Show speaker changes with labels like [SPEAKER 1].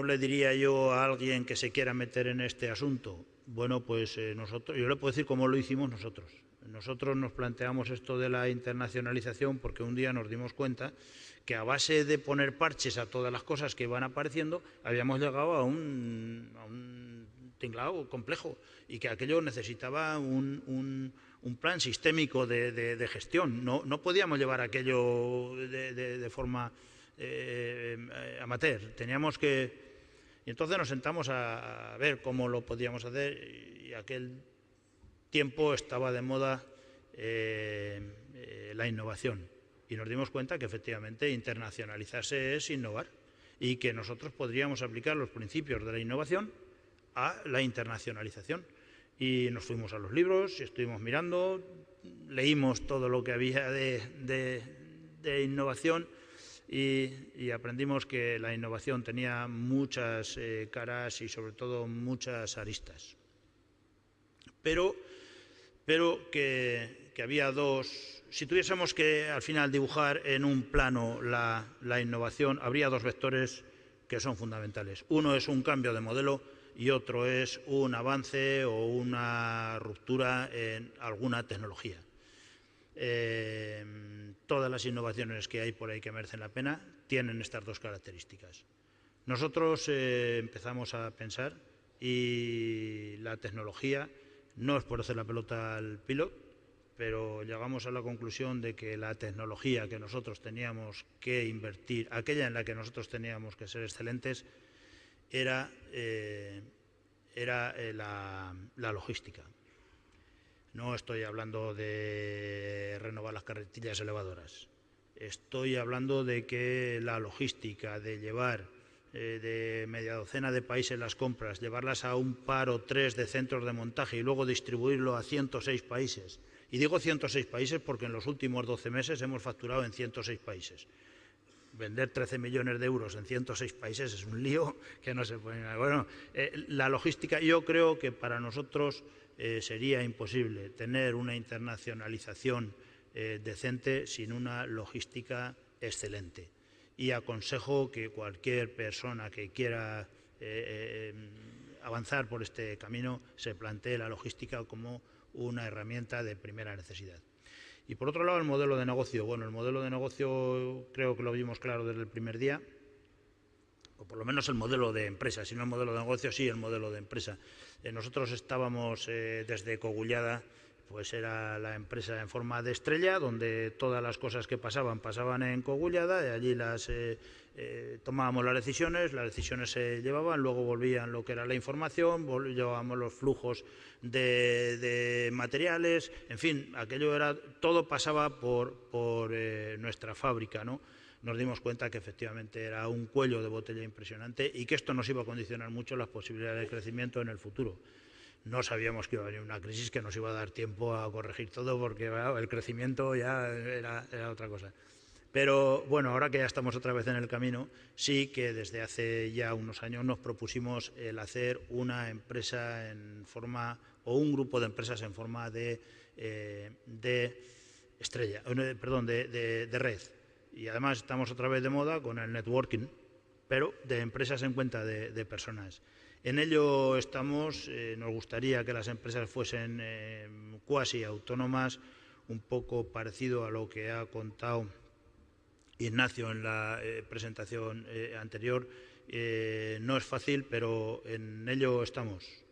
[SPEAKER 1] le diría yo a alguien que se quiera meter en este asunto? Bueno, pues nosotros, yo le puedo decir cómo lo hicimos nosotros. Nosotros nos planteamos esto de la internacionalización porque un día nos dimos cuenta que a base de poner parches a todas las cosas que iban apareciendo, habíamos llegado a un tinglado complejo y que aquello necesitaba un plan sistémico de gestión. No podíamos llevar aquello de forma amateur. Teníamos que... Y entonces nos sentamos a ver cómo lo podíamos hacer y aquel tiempo estaba de moda la innovación y nos dimos cuenta que efectivamente internacionalizarse es innovar y que nosotros podríamos aplicar los principios de la innovación a la internacionalización. Y nos fuimos a los libros, estuvimos mirando, leímos todo lo que había de innovación y aprendimos que la innovación tenía muchas caras y sobre todo muchas aristas. Pero que había dos... Si tuviésemos que al final dibujar en un plano la innovación, habría dos vectores que son fundamentales. Uno es un cambio de modelo y otro es un avance o una ruptura en alguna tecnología. Todas las innovaciones que hay por ahí que merecen la pena tienen estas dos características. Nosotros empezamos a pensar y la tecnología no es por hacer la pelota al piloto, pero llegamos a la conclusión de que la tecnología que nosotros teníamos que invertir, aquella en la que nosotros teníamos que ser excelentes, era la logística. No estoy hablando de renovar las carretillas elevadoras. Estoy hablando de que la logística, de llevar de media docena de países las compras, llevarlas a un par o tres de centros de montaje y luego distribuirlo a 106 países. Y digo 106 países porque en los últimos 12 meses hemos facturado en 106 países. Vender 13 millones de euros en 106 países es un lío que no se puede... Bueno, la logística, yo creo que para nosotros sería imposible tener una internacionalización decente sin una logística excelente. Y aconsejo que cualquier persona que quiera avanzar por este camino se plantee la logística como una herramienta de primera necesidad. Y por otro lado, el modelo de negocio. Bueno, el modelo de negocio creo que lo vimos claro desde el primer día, o por lo menos el modelo de empresa, si no el modelo de negocio, sí el modelo de empresa. Nosotros estábamos desde Cogullada, pues era la empresa en forma de estrella, donde todas las cosas que pasaban en Cogullada, y allí tomábamos las decisiones se llevaban, luego volvían lo que era la información, llevábamos los flujos de materiales, en fin, aquello era, todo pasaba por nuestra fábrica, ¿no? Nos dimos cuenta que efectivamente era un cuello de botella impresionante y que esto nos iba a condicionar mucho las posibilidades de crecimiento en el futuro. No sabíamos que iba a venir una crisis que nos iba a dar tiempo a corregir todo porque bueno, el crecimiento ya era otra cosa. Pero bueno, ahora que ya estamos otra vez en el camino, sí que desde hace ya unos años nos propusimos el hacer una empresa en forma, o un grupo de empresas en forma de estrella, perdón, de red. Y además estamos otra vez de moda con el networking, pero de empresas en cuenta de personas. En ello estamos, nos gustaría que las empresas fuesen cuasi autónomas, un poco parecido a lo que ha contado Ignacio en la presentación anterior. No es fácil, pero en ello estamos.